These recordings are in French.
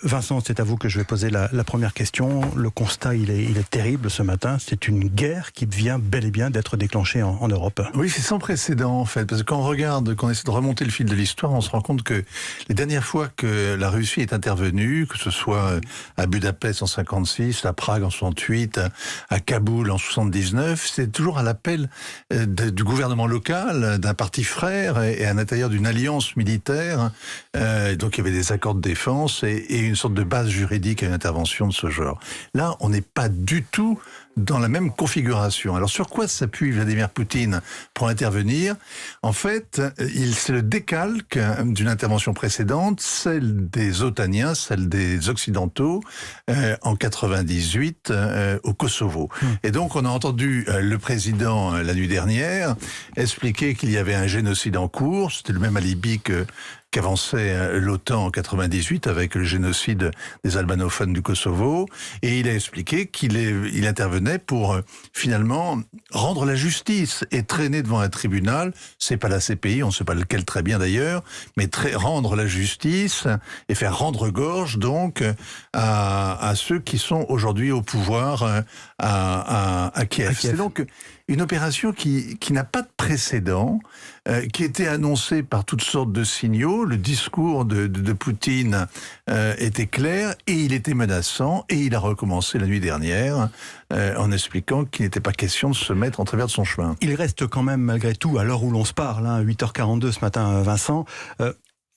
Vincent, c'est à vous que je vais poser la première question. Le constat, il est terrible ce matin. C'est une guerre qui vient bel et bien d'être déclenchée en Europe. Oui, c'est sans précédent en fait, parce que quand on regarde, quand on essaie de remonter le fil de l'histoire, on se rend compte que les dernières fois que la Russie est intervenue, que ce soit à Budapest en 56, à Prague en 68, à Kaboul en 79, c'est toujours à l'appel du gouvernement local, d'un parti frère et à l'intérieur d'une alliance militaire. Donc il y avait des accords de défense et une sorte de base juridique à une intervention de ce genre. Là, on n'est pas du tout dans la même configuration. Alors sur quoi s'appuie Vladimir Poutine pour intervenir? En fait, c'est le décalque d'une intervention précédente, celle des otaniens, celle des occidentaux, en 98 au Kosovo. Et donc on a entendu le président la nuit dernière expliquer qu'il y avait un génocide en cours. C'était le même alibi qu'avançait l'OTAN en 98 avec le génocide des albanophones du Kosovo, et il a expliqué qu'il intervenait pour finalement rendre la justice et traîner devant un tribunal, c'est pas la CPI, on ne sait pas lequel très bien d'ailleurs, mais rendre la justice et faire rendre gorge donc à ceux qui sont aujourd'hui au pouvoir à Kiev. C'est donc une opération qui n'a pas de précédent, qui était annoncée par toutes sortes de signaux. Le discours de Poutine était clair et il était menaçant, et il a recommencé la nuit dernière en expliquant qu'il n'était pas question de se mettre en travers de son chemin. Il reste quand même malgré tout, à l'heure où l'on se parle, 8h42 ce matin, Vincent,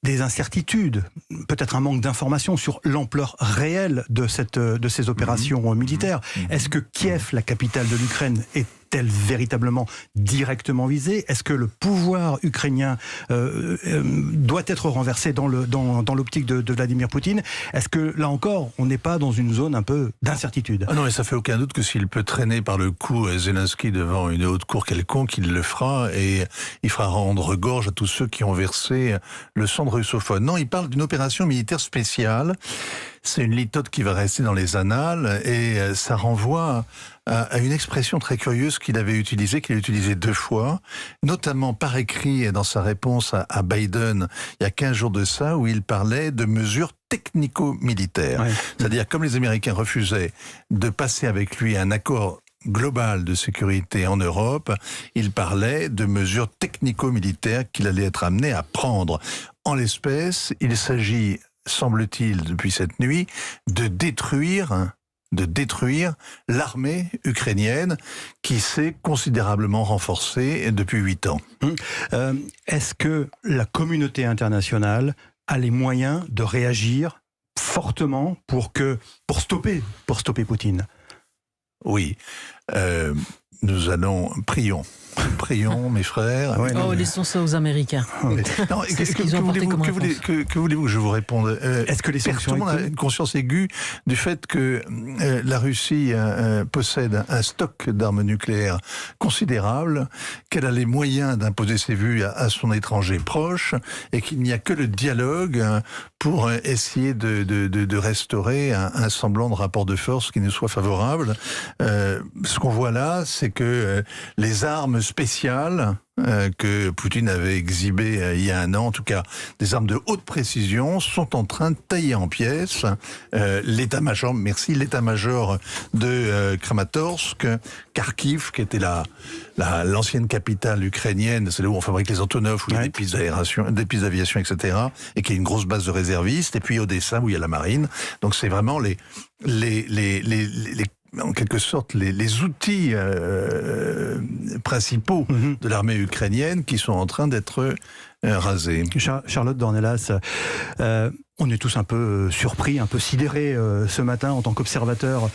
des incertitudes, peut-être un manque d'informations sur l'ampleur réelle de ces opérations militaires. Est-ce que Kiev, la capitale de l'Ukraine, est-elle véritablement directement visée? Est-ce que le pouvoir ukrainien doit être renversé dans l'optique de Vladimir Poutine? Est-ce que, là encore, on n'est pas dans une zone un peu d'incertitude? Ah non, mais ça fait aucun doute que s'il peut traîner par le cou Zelensky devant une haute cour quelconque, il le fera, et il fera rendre gorge à tous ceux qui ont versé le sang de russophone. Non, il parle d'une opération militaire spéciale. C'est une litote qui va rester dans les annales, et ça renvoie à une expression très curieuse qu'il a utilisée 2 fois, notamment par écrit dans sa réponse à Biden il y a 15 jours de ça, où il parlait de mesures technico-militaires. Ouais. C'est-à-dire, comme les Américains refusaient de passer avec lui un accord global de sécurité en Europe, il parlait de mesures technico-militaires qu'il allait être amené à prendre. En l'espèce, il s'agit, semble-t-il, depuis cette nuit, de détruire l'armée ukrainienne qui s'est considérablement renforcée depuis 8 ans. Est-ce que la communauté internationale a les moyens de réagir fortement pour stopper Poutine? Oui. Prions, mes frères. Ouais, laissons ça aux Américains. Non, que voulez-vous que je vous réponde? Est-ce que les sanctions... Tout le monde a une conscience aiguë du fait que la Russie possède un stock d'armes nucléaires considérable, qu'elle a les moyens d'imposer ses vues à son étranger proche, et qu'il n'y a que le dialogue pour essayer de restaurer un semblant de rapport de force qui nous soit favorable. Ce qu'on voit là, c'est que les armes spéciales que Poutine avait exhibées il y a 1 an, en tout cas des armes de haute précision, sont en train de tailler en pièces l'état-major de Kramatorsk, Kharkiv, qui était l'ancienne capitale ukrainienne, c'est là où on fabrique les Antonov, où il y a des pistes d'aviation, etc., et qui est une grosse base de réservistes, et puis Odessa, où il y a la marine. Donc c'est vraiment en quelque sorte les outils principaux de l'armée ukrainienne qui sont en train d'être rasés. Charlotte Dornelas, on est tous un peu surpris, un peu sidérés ce matin en tant qu'observateurs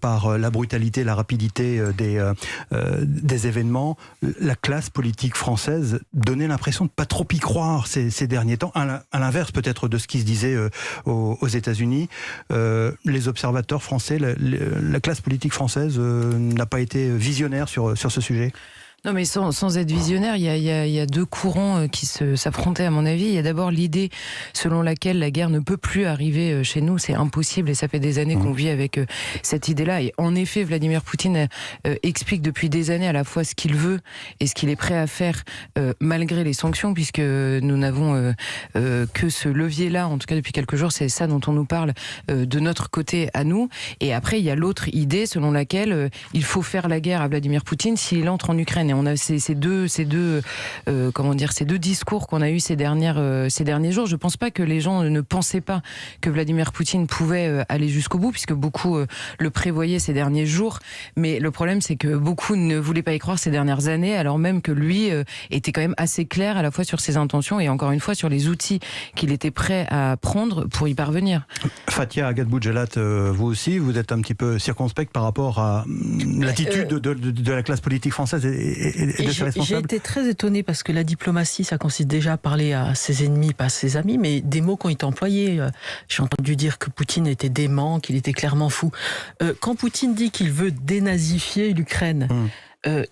par la brutalité, la rapidité des événements. La classe politique française donnait l'impression de pas trop y croire ces derniers temps, à l'inverse peut-être de ce qui se disait aux États-Unis. Les observateurs français, la classe politique française n'a pas été visionnaire sur ce sujet. Non, mais sans être visionnaire, il y a deux courants qui s'affrontaient à mon avis. Il y a d'abord l'idée selon laquelle la guerre ne peut plus arriver chez nous, c'est impossible, et ça fait des années qu'on vit avec cette idée-là. Et en effet, Vladimir Poutine explique depuis des années à la fois ce qu'il veut et ce qu'il est prêt à faire malgré les sanctions, puisque nous n'avons que ce levier-là, en tout cas depuis quelques jours, c'est ça dont on nous parle de notre côté à nous. Et après, il y a l'autre idée selon laquelle il faut faire la guerre à Vladimir Poutine s'il entre en Ukraine. Et on a ces deux discours qu'on a eu ces derniers jours. Je pense pas que les gens ne pensaient pas que Vladimir Poutine pouvait aller jusqu'au bout, puisque beaucoup le prévoyaient ces derniers jours. Mais le problème, c'est que beaucoup ne voulaient pas y croire ces dernières années, alors même que lui était quand même assez clair à la fois sur ses intentions et encore une fois sur les outils qu'il était prêt à prendre pour y parvenir. Fathia Aghat-Boujelat, vous aussi, vous êtes un petit peu circonspect par rapport à l'attitude de la classe politique française et de ses responsables. J'ai été très étonnée parce que la diplomatie, ça consiste déjà à parler à ses ennemis, pas à ses amis, mais des mots qui ont été employés. J'ai entendu dire que Poutine était dément, qu'il était clairement fou. Quand Poutine dit qu'il veut dénazifier l'Ukraine,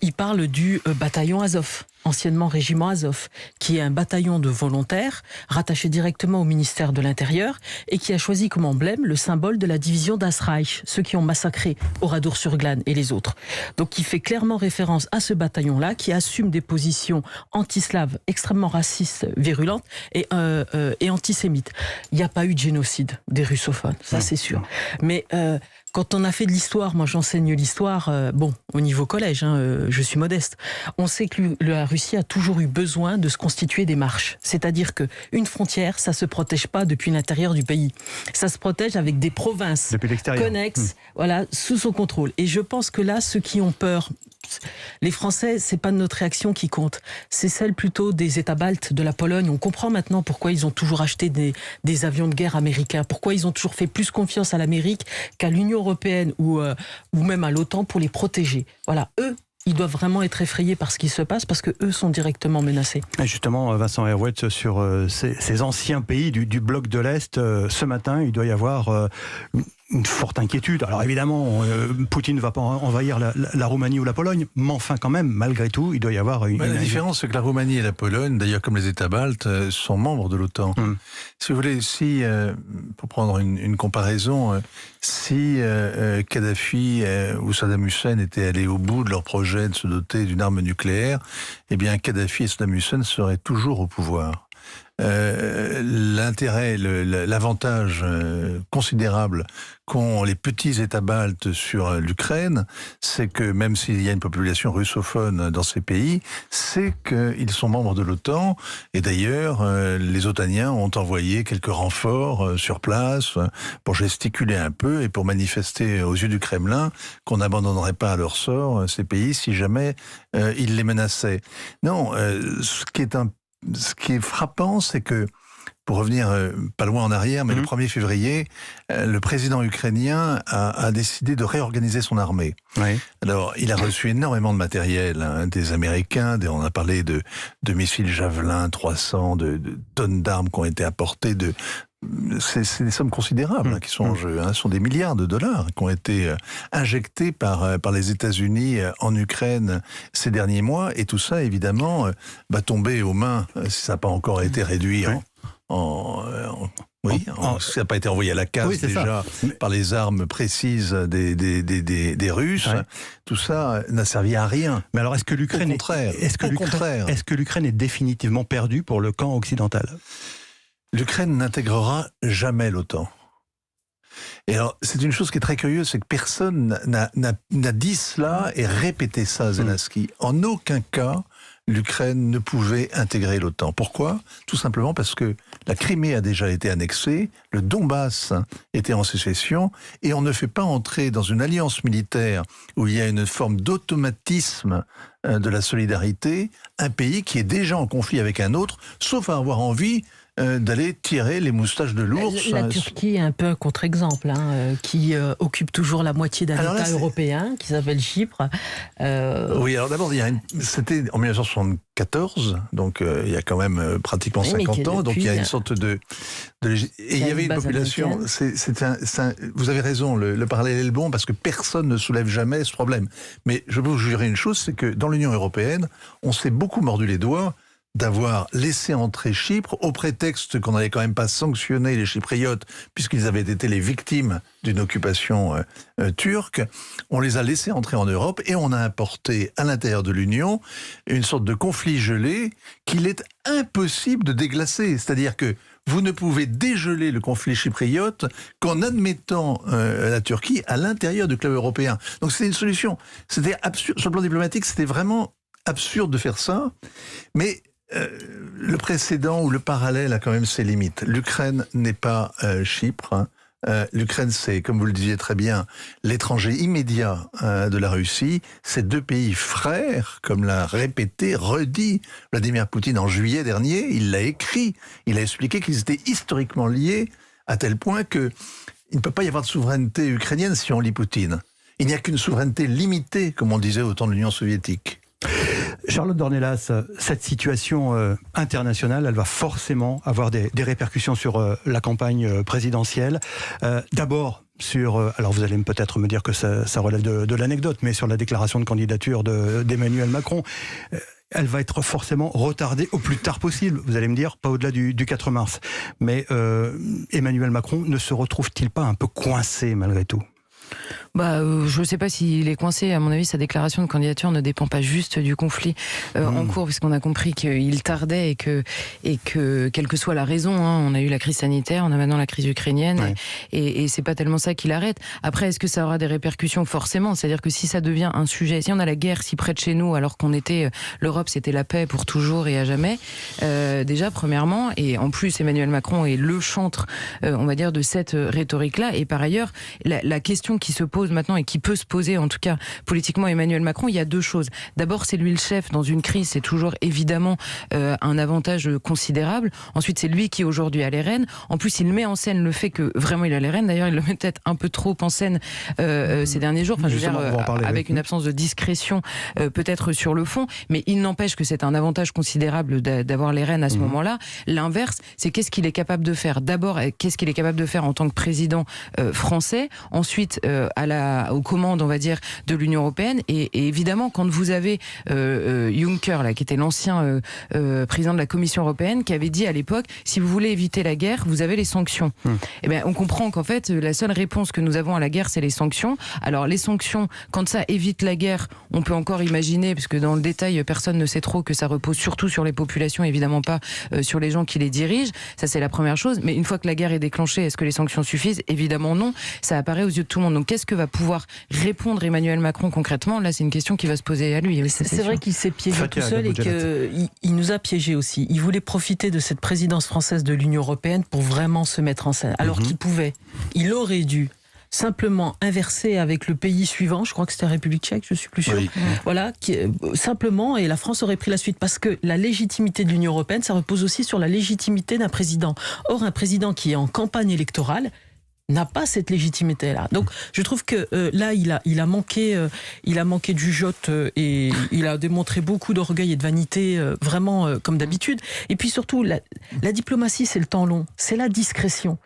il parle du bataillon Azov, anciennement régiment Azov, qui est un bataillon de volontaires rattaché directement au ministère de l'Intérieur et qui a choisi comme emblème le symbole de la division Das Reich, ceux qui ont massacré Oradour-sur-Glane et les autres. Donc il fait clairement référence à ce bataillon-là qui assume des positions anti-slaves extrêmement racistes, virulentes et antisémites. Il n'y a pas eu de génocide des russophones, ça c'est sûr. Mais quand on a fait de l'histoire, moi j'enseigne l'histoire, au niveau collège, je suis modeste. On sait que la Russie a toujours eu besoin de se constituer des marches. C'est-à-dire qu'une frontière, ça se protège pas depuis l'intérieur du pays. Ça se protège avec des provinces connexes, sous son contrôle. Et je pense que là, ceux qui ont peur, les Français, c'est pas notre réaction qui compte. C'est celle plutôt des États baltes, de la Pologne. On comprend maintenant pourquoi ils ont toujours acheté des avions de guerre américains, pourquoi ils ont toujours fait plus confiance à l'Amérique qu'à l'Union européenne ou même à l'OTAN pour les protéger. Voilà, eux, ils doivent vraiment être effrayés par ce qui se passe parce que eux sont directement menacés. Et justement, Vincent Herouet, sur ces anciens pays du bloc de l'Est, ce matin, il doit y avoir une forte inquiétude. Alors évidemment, Poutine ne va pas envahir la Roumanie ou la Pologne, mais enfin quand même, malgré tout, il doit y avoir une... La différence, c'est que la Roumanie et la Pologne, d'ailleurs comme les États baltes, sont membres de l'OTAN. Si vous voulez, pour prendre une comparaison, si Kadhafi ou Saddam Hussein étaient allés au bout de leur projet de se doter d'une arme nucléaire, eh bien Kadhafi et Saddam Hussein seraient toujours au pouvoir. L'intérêt, l'avantage considérable qu'ont les petits États baltes sur l'Ukraine, c'est que même s'il y a une population russophone dans ces pays, c'est qu'ils sont membres de l'OTAN. Et d'ailleurs, les otaniens ont envoyé quelques renforts sur place pour gesticuler un peu et pour manifester aux yeux du Kremlin qu'on n'abandonnerait pas à leur sort ces pays si jamais ils les menaçaient. Non, ce qui est frappant, c'est que, pour revenir pas loin en arrière, mais le 1er février, le président ukrainien a décidé de réorganiser son armée. Oui. Alors, il a reçu énormément de matériel des Américains, on a parlé de missiles Javelin 300, de tonnes d'armes qui ont été apportées, c'est des sommes considérables qui sont en jeu. Ce sont des milliards de dollars qui ont été injectés par les États-Unis en Ukraine ces derniers mois. Et tout ça, évidemment, va tomber aux mains, si ça n'a pas encore été réduit ça n'a pas été envoyé à la casse déjà par les armes précises des Russes. Ouais. Tout ça n'a servi à rien. Mais alors, est-ce que l'Ukraine est définitivement perdue pour le camp occidental ? L'Ukraine n'intégrera jamais l'OTAN. Et alors, c'est une chose qui est très curieuse, c'est que personne n'a dit cela et répété ça à Zelensky. En aucun cas, l'Ukraine ne pouvait intégrer l'OTAN. Pourquoi ? Tout simplement parce que la Crimée a déjà été annexée, le Donbass était en sécession, et on ne fait pas entrer dans une alliance militaire où il y a une forme d'automatisme de la solidarité un pays qui est déjà en conflit avec un autre, sauf à avoir envie d'aller tirer les moustaches de l'ours. La Turquie est un peu un contre-exemple, qui occupe toujours la moitié d'un État européen qui s'appelle Chypre. Oui, alors d'abord, c'était en 1974, donc il y a quand même pratiquement 50 ans, donc il y a une sorte de et il y avait une population. Vous avez raison, le parallèle est bon parce que personne ne soulève jamais ce problème. Mais je peux vous jurer une chose, c'est que dans l'Union européenne, on s'est beaucoup mordu les doigts d'avoir laissé entrer Chypre au prétexte qu'on n'allait quand même pas sanctionner les Chypriotes puisqu'ils avaient été les victimes d'une occupation turque. On les a laissés entrer en Europe et on a importé à l'intérieur de l'Union une sorte de conflit gelé qu'il est impossible de déglacer. C'est-à-dire que vous ne pouvez dégeler le conflit chypriote qu'en admettant la Turquie à l'intérieur du club européen. Donc c'était une solution. C'était absurde. Sur le plan diplomatique, c'était vraiment absurde de faire ça. Mais le précédent ou le parallèle a quand même ses limites. L'Ukraine n'est pas Chypre. L'Ukraine, c'est, comme vous le disiez très bien, l'étranger immédiat de la Russie. Ces deux pays frères, comme l'a redit Vladimir Poutine en juillet dernier, il l'a écrit, il a expliqué qu'ils étaient historiquement liés à tel point qu'il ne peut pas y avoir de souveraineté ukrainienne si on lit Poutine. Il n'y a qu'une souveraineté limitée, comme on disait au temps de l'Union soviétique. Charlotte Dornelas, cette situation internationale, elle va forcément avoir des répercussions sur la campagne présidentielle. D'abord, alors vous allez peut-être me dire que ça relève de l'anecdote, mais sur la déclaration de candidature d'Emmanuel Macron, elle va être forcément retardée au plus tard possible. Vous allez me dire, pas au-delà du 4 mars. Mais Emmanuel Macron ne se retrouve-t-il pas un peu coincé malgré tout ? Je ne sais pas s'il est coincé. À mon avis, sa déclaration de candidature ne dépend pas juste du conflit en cours, puisqu'on a compris qu'il tardait et que quelle que soit la raison, on a eu la crise sanitaire, on a maintenant la crise ukrainienne, et c'est pas tellement ça qui l'arrête. Après, est-ce que ça aura des répercussions? Forcément. C'est-à-dire que si ça devient un sujet, si on a la guerre si près de chez nous, alors qu'on était, l'Europe, c'était la paix pour toujours et à jamais, déjà, premièrement, et en plus, Emmanuel Macron est le chantre, on va dire, de cette rhétorique-là, et par ailleurs, la question qui se pose maintenant et qui peut se poser, en tout cas politiquement, Emmanuel Macron, il y a deux choses. D'abord, c'est lui le chef dans une crise, c'est toujours évidemment un avantage considérable. Ensuite, c'est lui qui aujourd'hui a les rênes. En plus, il met en scène le fait que vraiment il a les rênes. D'ailleurs, il le met peut-être un peu trop en scène ces derniers jours. Enfin, je veux dire, avec une absence de discrétion peut-être sur le fond. Mais il n'empêche que c'est un avantage considérable d'avoir les rênes à ce moment-là. L'inverse, c'est qu'est-ce qu'il est capable de faire. D'abord, qu'est-ce qu'il est capable de faire en tant que président français. Ensuite, aux commandes, on va dire, de l'Union européenne. Et évidemment, quand vous avez Juncker, là, qui était l'ancien président de la Commission européenne, qui avait dit à l'époque, si vous voulez éviter la guerre, vous avez les sanctions. Eh bien, on comprend qu'en fait, la seule réponse que nous avons à la guerre, c'est les sanctions. Alors, les sanctions, quand ça évite la guerre, on peut encore imaginer, parce que dans le détail, personne ne sait trop, que ça repose surtout sur les populations, évidemment pas sur les gens qui les dirigent. Ça, c'est la première chose. Mais une fois que la guerre est déclenchée, est-ce que les sanctions suffisent? Évidemment non. Ça apparaît aux yeux de tout le monde. Donc, qu'est-ce que va pouvoir répondre Emmanuel Macron concrètement? Là, c'est une question qui va se poser à lui. Oui, c'est vrai qu'il s'est piégé tout seul et qu'il nous a piégés aussi. Il voulait profiter de cette présidence française de l'Union européenne pour vraiment se mettre en scène. Alors qu'il pouvait. Il aurait dû simplement inverser avec le pays suivant, je crois que c'était la République tchèque, je suis plus sûr. Oui. Voilà, simplement, et la France aurait pris la suite, parce que la légitimité de l'Union européenne, ça repose aussi sur la légitimité d'un président. Or, un président qui est en campagne électorale n'a pas cette légitimité-là. Donc, je trouve que là, il a manqué de jugeote et il a démontré beaucoup d'orgueil et de vanité, vraiment comme d'habitude. Et puis surtout, la diplomatie, c'est le temps long, c'est la discrétion.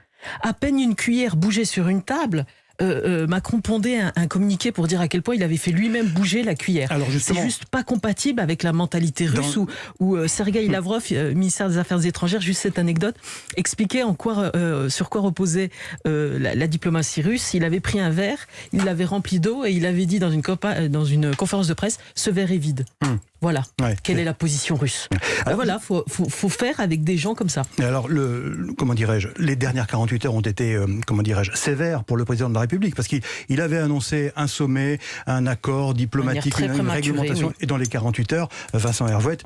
À peine une cuillère bougeait sur une table, Macron pondait un communiqué pour dire à quel point il avait fait lui-même bouger la cuillère. C'est juste pas compatible avec la mentalité russe où Sergueï Lavrov, ministère des Affaires étrangères, juste cette anecdote, expliquait sur quoi reposait la diplomatie russe. Il avait pris un verre, il l'avait rempli d'eau et il avait dit dans une conférence de presse, ce verre est vide. Voilà, quelle est la position russe. Alors voilà, faut faire avec des gens comme ça. Et alors, comment dirais-je, les dernières 48 heures ont été, sévères pour le président de la République, parce qu'il avait annoncé un sommet, un accord diplomatique, une réglementation, et dans les 48 heures, Vincent Hervouet,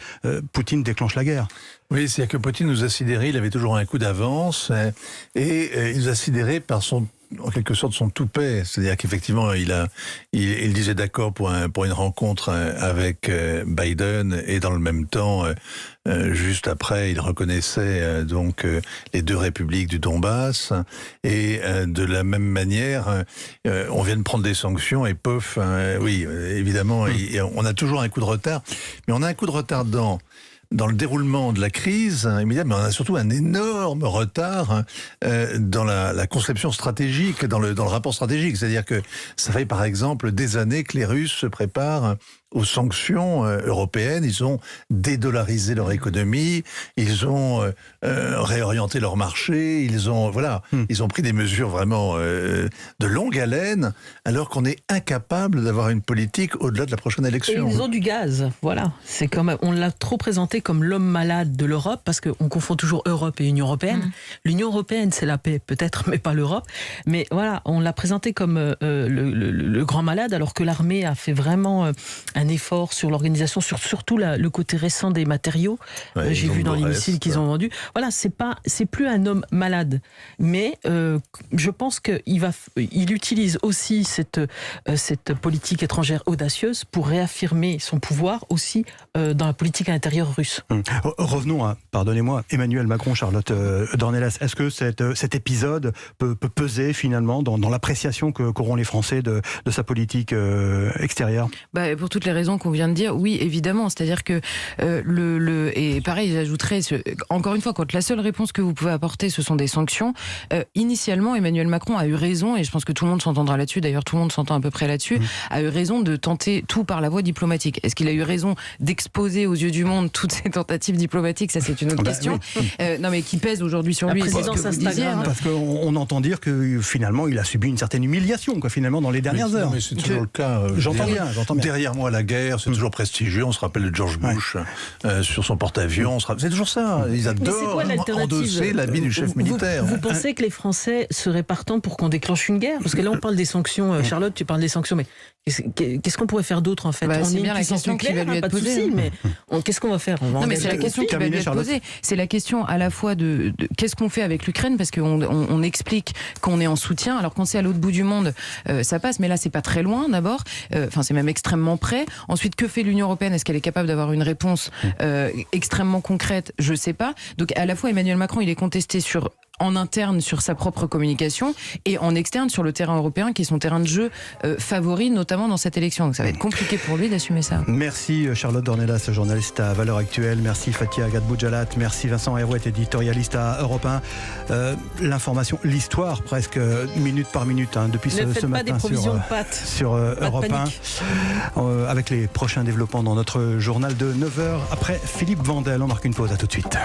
Poutine déclenche la guerre. Oui, c'est-à-dire que Poutine nous a sidérés, il avait toujours un coup d'avance, et il nous a sidérés par son en quelque sorte son toupet, c'est-à-dire qu'effectivement il disait d'accord pour une rencontre avec Biden, et dans le même temps, juste après, il reconnaissait donc les 2 républiques du Donbass, et de la même manière, on vient de prendre des sanctions, et pof, oui, évidemment, on a toujours un coup de retard, mais on a un coup de retard dans le déroulement de la crise, évidemment, mais on a surtout un énorme retard dans la conception stratégique, dans le rapport stratégique. C'est-à-dire que ça fait par exemple des années que les Russes se préparent aux sanctions européennes. Ils ont dédollarisé leur économie, ils ont réorienté leur marché, ils ont pris des mesures vraiment de longue haleine, alors qu'on est incapable d'avoir une politique au-delà de la prochaine élection. Et ils ont du gaz, voilà. C'est comme, on l'a trop présenté comme l'homme malade de l'Europe, parce qu'on confond toujours Europe et Union européenne. L'Union européenne, c'est la paix, peut-être, mais pas l'Europe. Mais voilà, on l'a présenté comme le grand malade, alors que l'armée a fait vraiment un effort sur l'organisation, sur surtout le côté récent des matériaux. J'ai vu dans les missiles qu'ils ont vendus. Voilà, c'est plus un homme malade, mais je pense qu'il utilise aussi cette politique étrangère audacieuse pour réaffirmer son pouvoir aussi dans la politique intérieure russe. Revenons à, pardonnez-moi, Emmanuel Macron, Charlotte Dornelas. Est-ce que cet épisode peut peser finalement dans l'appréciation qu'auront les Français de sa politique extérieure? Pour toutes les raisons qu'on vient de dire, oui, évidemment. C'est-à-dire que et pareil, j'ajouterais, encore une fois, quand la seule réponse que vous pouvez apporter, ce sont des sanctions, initialement, Emmanuel Macron a eu raison, et je pense que tout le monde s'entendra là-dessus, d'ailleurs tout le monde s'entend à peu près là-dessus, a eu raison de tenter tout par la voie diplomatique. Est-ce qu'il a eu raison d'exposer aux yeux du monde toutes ces tentatives diplomatiques? Ça, c'est une autre question. Oui. Non, mais qui pèse aujourd'hui sur lui. La présidence Instagram. Parce qu'on entend dire que finalement, il a subi une certaine humiliation, finalement, dans les dernières heures. Mais c'est toujours le cas. J'entends bien. Derrière moi, la guerre, c'est toujours prestigieux. On se rappelle de George Bush sur son porte-avions. C'est toujours ça. Ils adorent endosser l'habit du chef militaire. Vous pensez que les Français seraient partants pour qu'on déclenche une guerre? Parce que là, on parle des sanctions. Charlotte, tu parles des sanctions, mais qu'est-ce qu'on pourrait faire d'autre en fait? C'est bien la question qui va lui être posée. Mais qu'est-ce qu'on va faire? Non, mais c'est la question qui va lui être posée. C'est la question à la fois de qu'est-ce qu'on fait avec l'Ukraine, parce qu'on explique qu'on est en soutien, alors qu'on sait à l'autre bout du monde, ça passe, mais là c'est pas très loin d'abord. C'est même extrêmement près. Ensuite, que fait l'Union européenne? Est-ce qu'elle est capable d'avoir une réponse extrêmement concrète? Je sais pas. Donc à la fois Emmanuel Macron, il est contesté en interne sur sa propre communication, et en externe sur le terrain européen, qui est son terrain de jeu favori, notamment dans cette élection. Donc ça va être compliqué pour lui d'assumer ça. Merci Charlotte Dornelas, journaliste à Valeurs Actuelles. Merci Fathia Gadboudjalat. Merci Vincent Herouet, éditorialiste à Europe 1. L'information, l'histoire presque minute par minute depuis ce matin pas des provisions de pâtes. Sur Europe 1. Avec les prochains développements dans notre journal de 9h. Après Philippe Vandel, on marque une pause. À tout de suite.